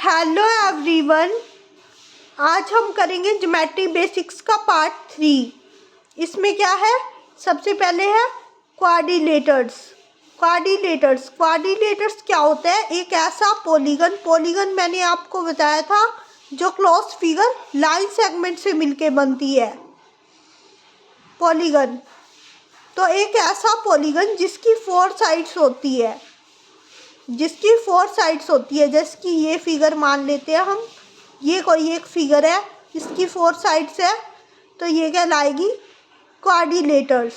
Hello everyone, आज हम करेंगे ज्योमेट्री बेसिक्स का पार्ट 3। इसमें क्या है, सबसे पहले है क्वाड्रिलेटर्स। क्वाड्रिलेटर्स क्या होता है? एक ऐसा पॉलीगन मैंने आपको बताया था जो क्लोज फिगर लाइन सेगमेंट से मिलके बनती है। पॉलीगन तो एक ऐसा पॉलीगन जिसकी 4 साइड्स होती है, जैसे कि ये फिगर मान लेते हैं हम। ये कोई एक फिगर है, इसकी 4 साइड्स है, तो ये कहलाएगी क्वाड्रिलेटर्स।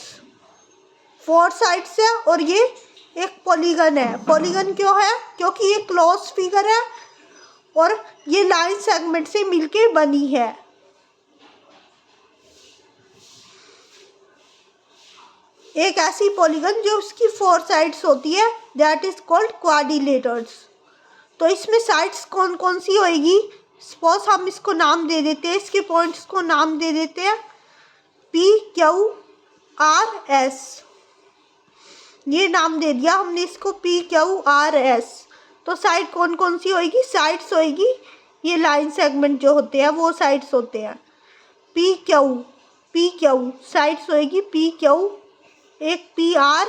4 साइड्स है और ये एक पॉलीगन है। पॉलीगन क्यों है? क्योंकि ये क्लोज फिगर है और ये लाइन सेगमेंट से मिलके बनी है। एक ऐसी पॉलीगन जो उसकी 4 साइड्स होती है, दैट इज कॉल्ड क्वाड्रिलेटर्स। तो इसमें साइड्स कौन कौन सी होएगी? सपोज हम इसको नाम दे देते हैं, इसके पॉइंट्स को नाम दे देते हैं PQRS। ये नाम दे दिया हमने इसको PQRS। तो साइड कौन कौन सी होएगी? साइड्स होएगी, ये लाइन सेगमेंट जो होते हैं वो साइड्स होते हैं। PQ साइड्स होएगी PQ, एक PR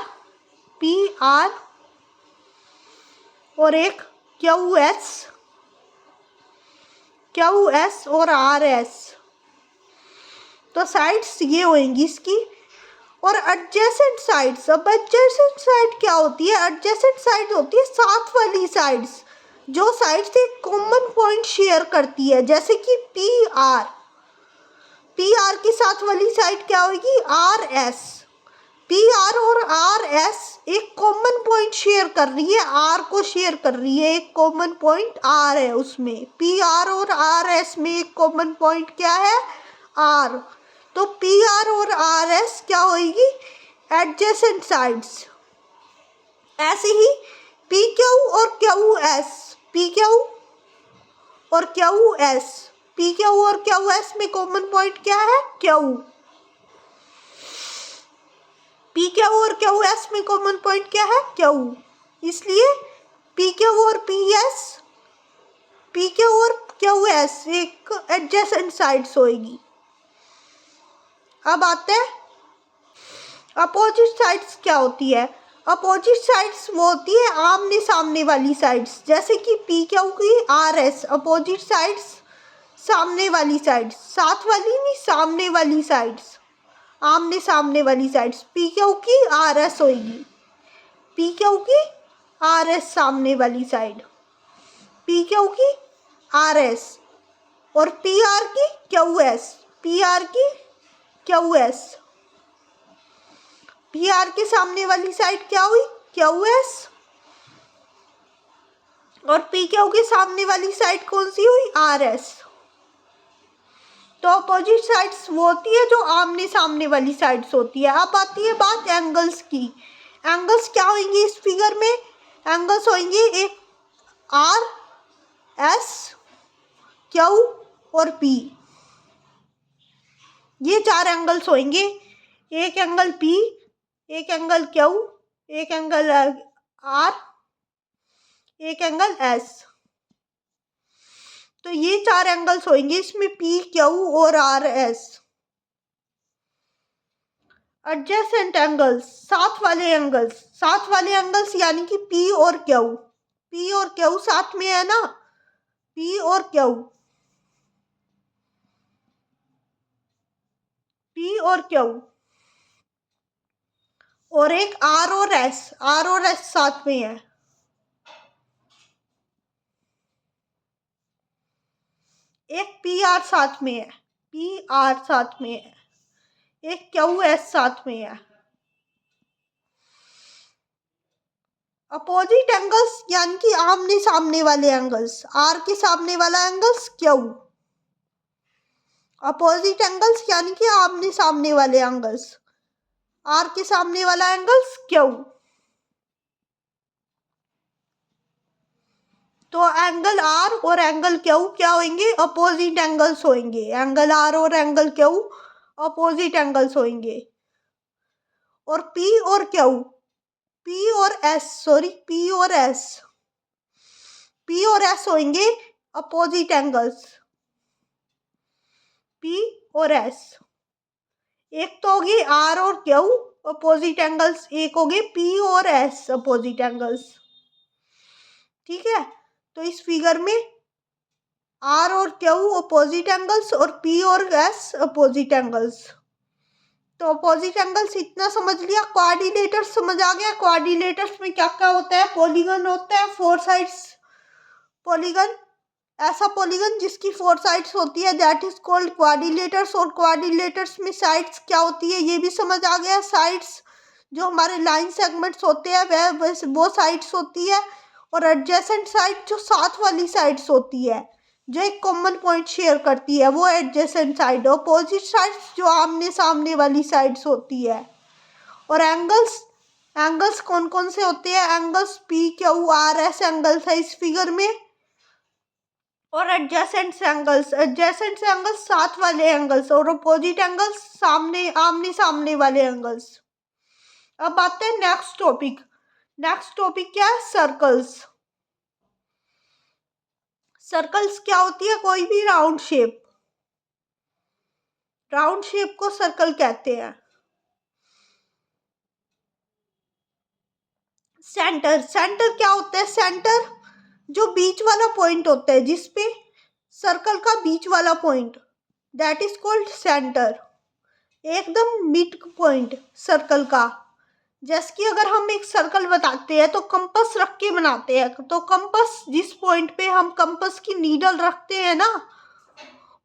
और एक QS और RS। तो साइड्स ये होंगी इसकी। और एडजेसेंट साइड्स, अब एडजेसेंट साइड क्या होती है? एडजेसेंट साइड होती है साथ वाली साइड्स, जो साइड्स एक कॉमन पॉइंट शेयर करती है, जैसे कि PR की साथ वाली साइड क्या होगी? RS। PR और RS एक कॉमन पॉइंट शेयर कर रही है, R को शेयर कर रही है, एक कॉमन पॉइंट R है उसमें। PR और RS में एक कॉमन पॉइंट क्या है? R। तो PR और RS क्या होगी? Adjacent sides. ऐसे ही PQ और QS में कॉमन पॉइंट क्या है? Q। PQ और QS में कॉमन पॉइंट क्या है? Q। इसलिए PQ और QS एक एडजेसेंट साइड्स होएगी। अब आते हैं अपोजिट साइड्स क्या होती है? अपोजिट साइड्स वो होती है आमने सामने वाली साइड्स, जैसे कि PQ की RS अपोजिट साइड्स, सामने वाली साइड्स, साथ वाली नहीं, सामने वाली साइड्स, आमने सामने वाली साइड्स PQ की RS होगी। PQ की RS सामने वाली साइड, PQ की RS और PR की QS। PR के सामने वाली साइड क्या हुई? QS। और PQ के सामने वाली साइड कौन सी हुई? RS। तो अपोजिट साइड्स वो होती है जो आमने सामने वाली साइड्स होती है। अब आती है बात एंगल्स की। एंगल्स क्या होंगे इस फिगर में? एंगल्स होंगे एक RS, Q और P। ये 4 एंगल्स होंगे, एक एंगल P, एक एंगल Q, एक एंगल R, एक एंगल S। तो ये 4 एंगल्स होंगे इसमें PQ और RS। एडजेसेंट एंगल्स, साथ वाले एंगल्स यानी कि P और Q साथ में है ना, P और Q और एक R और S साथ में है। एक PR साथ में है, एक QS साथ में है। अपोजिट एंगल्स यानी कि आमने सामने वाले एंगल्स, R के सामने वाला एंगल्स Q। अपोजिट एंगल्स यानी कि आमने सामने वाले एंगल्स, R के सामने वाला एंगल्स Q। तो एंगल R और एंगल Q क्या होंगे? अपोजिट एंगल्स होंगे। एंगल R और एंगल Q अपोजिट एंगल्स होंगे। और P और S होंगे अपोजिट एंगल्स P और S। एक तो होगी R और Q अपोजिट एंगल्स, एक होगी P और S अपोजिट एंगल्स। ठीक है, तो इस फिगर में R और Q अपोजिट एंगल्स और P और S अपोजिट एंगल्स। तो अपोजिट एंगल्स इतना समझ लिया। क्वाड्रिलेटर्स समझ आ गया। क्वाड्रिलेटर्स में क्या क्या होता है? पॉलीगन होता है, 4 साइड्स पॉलीगन। ऐसा पॉलीगन जिसकी 4 साइड्स होती है दैट इज कॉल्ड क्वाड्रिलेटर्स। और क्वाड्रिलेटर्स में साइड्स क्या होती है ये भी समझ आ गया। साइड्स जो हमारे लाइन सेगमेंट्स होते हैं वह वो साइड्स होती है। और एडजेसेंट साइड जो साथ वाली साइड्स होती है जो एक कॉमन पॉइंट शेयर करती है वो एडजेसेंट साइड। अपोजिट साइड्स जो आमने सामने वाली साइड्स होती है। और एंगल्स, एंगल्स कौन कौन से होते हैं? Angles P Q R S angles है इस फिगर में। और एडजेसेंट एंगल्स, एडजेसेंट एंगल्स साथ वाले एंगल्स और अपोजिट एंगल्स सामने आमने सामने वाले एंगल्स। अब आते हैं नेक्स्ट टॉपिक। नेक्स्ट टॉपिक क्या है? सर्कल्स। सर्कल्स क्या होती है? कोई भी राउंड शेप, राउंड शेप को सर्कल कहते हैं। सेंटर, सेंटर क्या होता है? सेंटर जो बीच वाला पॉइंट होता है जिसपे सर्कल का बीच वाला point that is called centre. एकदम मिड पॉइंट सर्कल का। जैसे कि अगर हम एक सर्कल बताते हैं तो कंपास रख के बनाते हैं, तो कंपास जिस पॉइंट पे हम कंपास की नीडल रखते हैं ना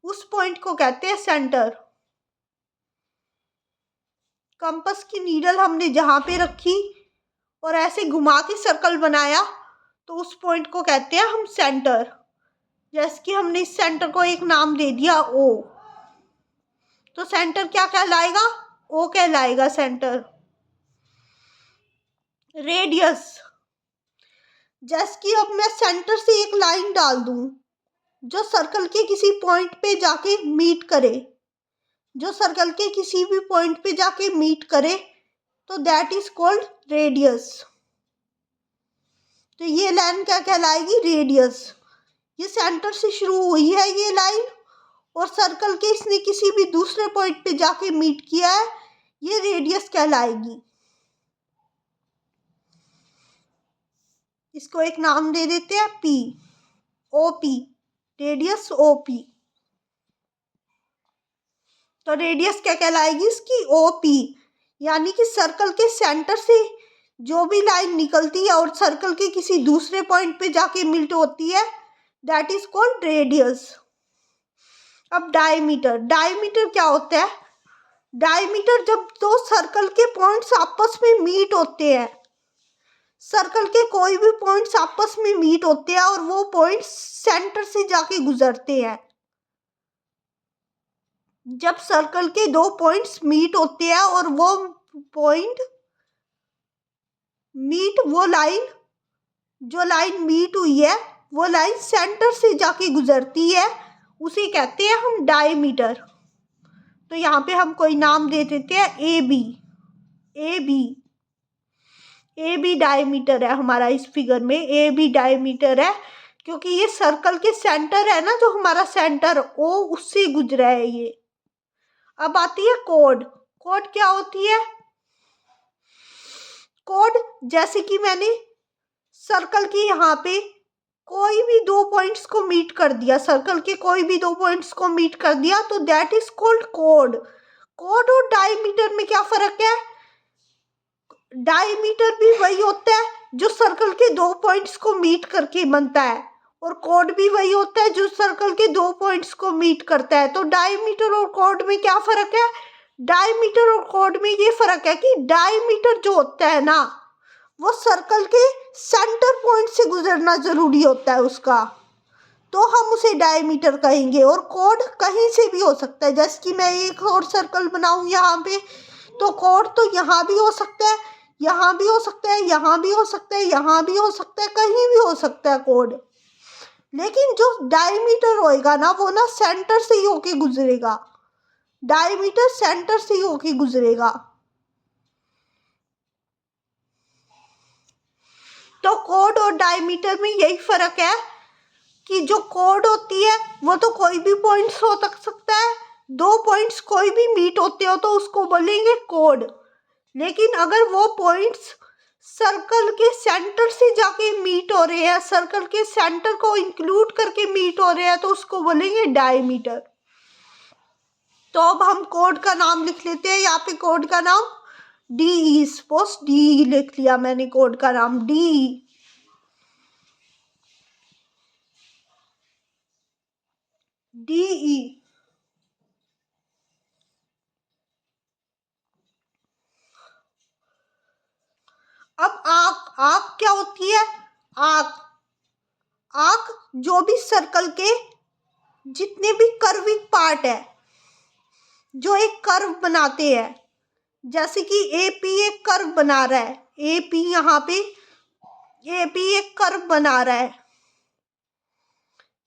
उस पॉइंट को कहते हैं सेंटर। कंपास की नीडल हमने जहां पे रखी और ऐसे घुमा के सर्कल बनाया तो उस पॉइंट को कहते हैं हम सेंटर। जैसे कि हमने इस सेंटर को एक नाम दे दिया O, तो सेंटर क्या कहलाएगा? O कहलाएगा सेंटर। रेडियस, जैसे कि अब मैं सेंटर से एक लाइन डाल दूं जो सर्कल के किसी पॉइंट पे जाके मीट करे, जो सर्कल के किसी भी पॉइंट पे जाके मीट करे तो दैट इज कॉल्ड रेडियस। तो ये लाइन क्या कहलाएगी? रेडियस। ये सेंटर से शुरू हुई है ये लाइन और सर्कल के इसने किसी भी दूसरे पॉइंट पे जाके मीट किया है, ये रेडियस कहलाएगी। इसको एक नाम दे देते हैं P, OP, रेडियस OP। तो रेडियस क्या कहलाएगी इसकी? OP। यानी कि सर्कल के सेंटर से जो भी लाइन निकलती है और सर्कल के किसी दूसरे पॉइंट पे जाके मिल्ट होती है दैट इज कॉल्ड रेडियस। अब डायमीटर, डायमीटर क्या होता है? डायमीटर जब दो सर्कल के पॉइंट्स आपस में मीट होते हैं, सर्कल के कोई भी पॉइंट्स आपस में मीट होते हैं और वो पॉइंट्स सेंटर से जाके गुजरते हैं। जब सर्कल के दो पॉइंट्स मीट होते हैं और वो पॉइंट मीट, वो लाइन, जो लाइन मीट हुई है वो लाइन सेंटर से जाके गुजरती है, उसे कहते हैं हम डायमीटर। तो यहाँ पे हम कोई नाम दे देते हैं AB। AB, AB डायमीटर है हमारा इस फिगर में। AB डायमीटर है क्योंकि ये सर्कल के सेंटर है ना, जो हमारा सेंटर O उससे गुजरा है ये। अब आती है कोड। कोड क्या होती है? कोड, जैसे कि मैंने सर्कल की यहाँ पे कोई भी दो पॉइंट्स को मीट कर दिया, सर्कल के कोई भी दो पॉइंट्स को मीट कर दिया तो that is called code. Code और डायमीटर में क्या फर्क है? डायमीटर भी वही होता है जो सर्कल के दो पॉइंट्स को मीट करके बनता है और कोड भी वही होता है जो सर्कल के दो पॉइंट्स को मीट करता है। तो डायमीटर और कोड में क्या फर्क है? डायमीटर और कोड में ये फर्क है कि डायमीटर जो होता है ना वो सर्कल के सेंटर पॉइंट से गुजरना जरूरी होता है उसका, तो हम उसे डायमीटर कहेंगे। और कोड कहीं से भी हो सकता है, जैसे कि मैं एक और सर्कल बनाऊं यहाँ पे तो कोड तो यहाँ भी हो सकता है, यहाँ भी हो सकता है, यहाँ भी हो सकता है, यहाँ भी हो सकता है, कहीं भी हो सकता है कोड। लेकिन जो डायमीटर होएगा ना वो ना सेंटर से ही होके गुजरेगा, डायमीटर सेंटर से ही होके गुजरेगा। तो कोड और डायमीटर में यही फर्क है कि जो कोड होती है वो तो कोई भी पॉइंट्स हो सकता है, दो पॉइंट्स कोई भी मीट होते हो तो उसको बोलेंगे कोड। लेकिन अगर वो पॉइंट्स सर्कल के सेंटर से जाके मीट हो रहे हैं, सर्कल के सेंटर को इंक्लूड करके मीट हो रहे हैं, तो उसको बोलेंगे डायमीटर। तो अब हम कोड का नाम लिख लेते हैं। यहाँ पे कोड का नाम डी, सपोज डी लिख लिया मैंने, कोड का नाम डी। डी अब आर्क, आर्क क्या होती है? आर्क, आर्क जो भी सर्कल के जितने भी कर्विंग पार्ट है, जो एक कर्व बनाते हैं, जैसे कि एपी एक कर्व बना रहा है, एपी यहाँ पे एपी एक कर्व बना रहा है,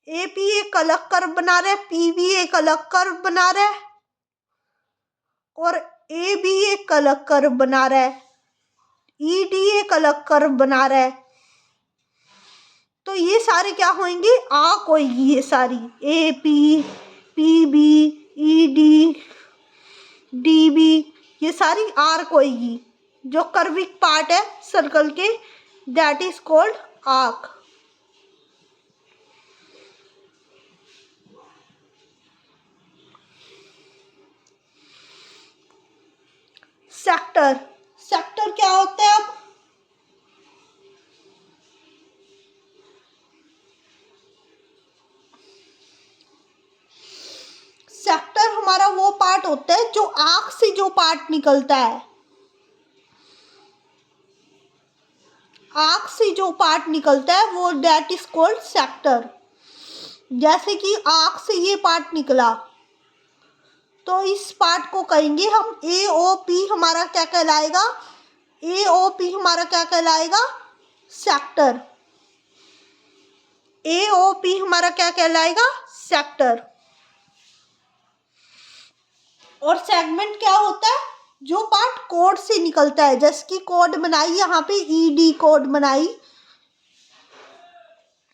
एपी एक अलग कर्व बना रहा है, पीबी एक अलग कर्व बना रहा है, और ए बी एक अलग कर्व बना रहा है, ई डी एक अलग कर्व बना रहा है। तो ये सारे क्या होंगे? आर्क होगी ये सारी, A P, P B, E D, D B, ये सारी आर्क होगी। जो कर्विंग पार्ट है सर्कल के, that is called arc. Sector, sector क्या होता है? अब सेक्टर हमारा वो पार्ट होता है जो आर्क से जो पार्ट निकलता है, आर्क से जो पार्ट निकलता है वो दैट इज कॉल्ड सेक्टर। जैसे कि आर्क से ये पार्ट निकला तो इस पार्ट को कहेंगे हम ए ओ पी। हमारा क्या कहलाएगा? ए ओ पी हमारा क्या कहलाएगा? सेक्टर। ए ओ पी हमारा क्या कहलाएगा? सेक्टर। और सेगमेंट क्या होता है? जो पार्ट कोड से निकलता है, जैसे कि कोड बनाई यहाँ पे ईडी कोड बनाई,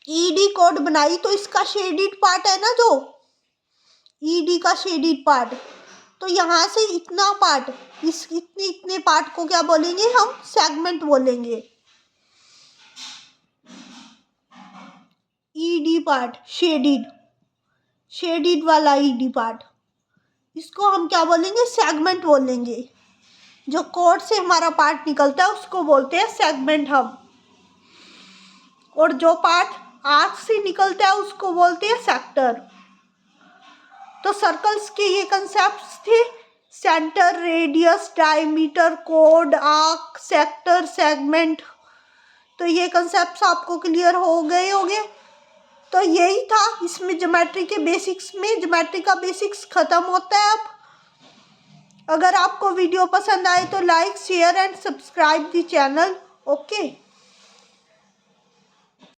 ईडी कोड बनाई, तो इसका शेडिड पार्ट है ना, जो ईडी का शेडिड पार्ट, तो यहाँ से इतना पार्ट, इस इतने पार्ट को क्या बोलेंगे हम? सेगमेंट बोलेंगे। ईडी पार्ट, शेडिड, शेडिड वाला ईडी पार्ट, इसको हम क्या बोलेंगे? सेगमेंट बोलेंगे। जो कोड से हमारा पार्ट निकलता है उसको बोलते हैं सेगमेंट हम, और जो पार्ट आर्क से निकलता है उसको बोलते हैं सेक्टर। तो सर्कल्स के ये कंसेप्ट्स थे, centre, radius, diameter, code, arc, sector, segment. तो ये कंसेप्ट्स आपको क्लियर हो गए होंगे। तो यही था इसमें ज्योमेट्री के बेसिक्स में। ज्योमेट्री का बेसिक्स खत्म होता है अब। अगर आपको वीडियो पसंद आए तो like, share and subscribe the channel. Okay.